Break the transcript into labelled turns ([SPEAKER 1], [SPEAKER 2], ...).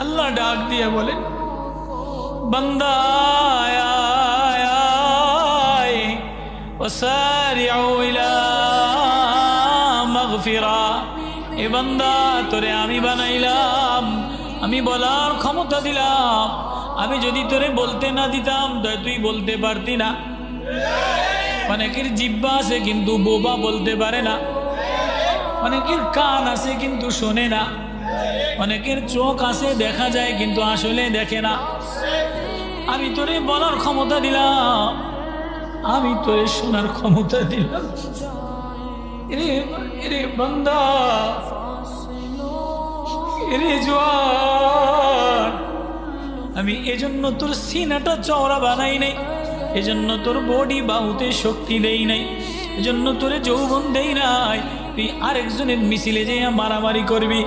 [SPEAKER 1] আল্লাহ ডাক দিয়ে বলেন, বান্দা ওয়াসারিউ ইলা মাগফিরা, এ বান্দা তোরে আমি বানাইলাম, আমি বলার ক্ষমতা দিলাম। আমি যদি তোরে বলতে না দিতাম তুই বলতে পারতি না। অনেকের জিহ্বা আছে কিন্তু বোবা বলতে পারে না, অনেকের কান আছে কিন্তু শোনে না, অনেকের চোখ আছে দেখা যায় কিন্তু আসলে দেখে না। আমি তোরে বলার ক্ষমতা দিলাম, আমি তোরে শোনার ক্ষমতা দিলাম। এরে বান্দা, এরে জওয়ান, আমি এজন্য তোর সিনাটা চওড়া বানাই নাই, এজন্য তোর বডি বাহুতে শক্তি দেই নাই, এজন্য তোরে যৌবন দেই নাই তুই আরেকজনের মিছিলে যে মারামারি করবি।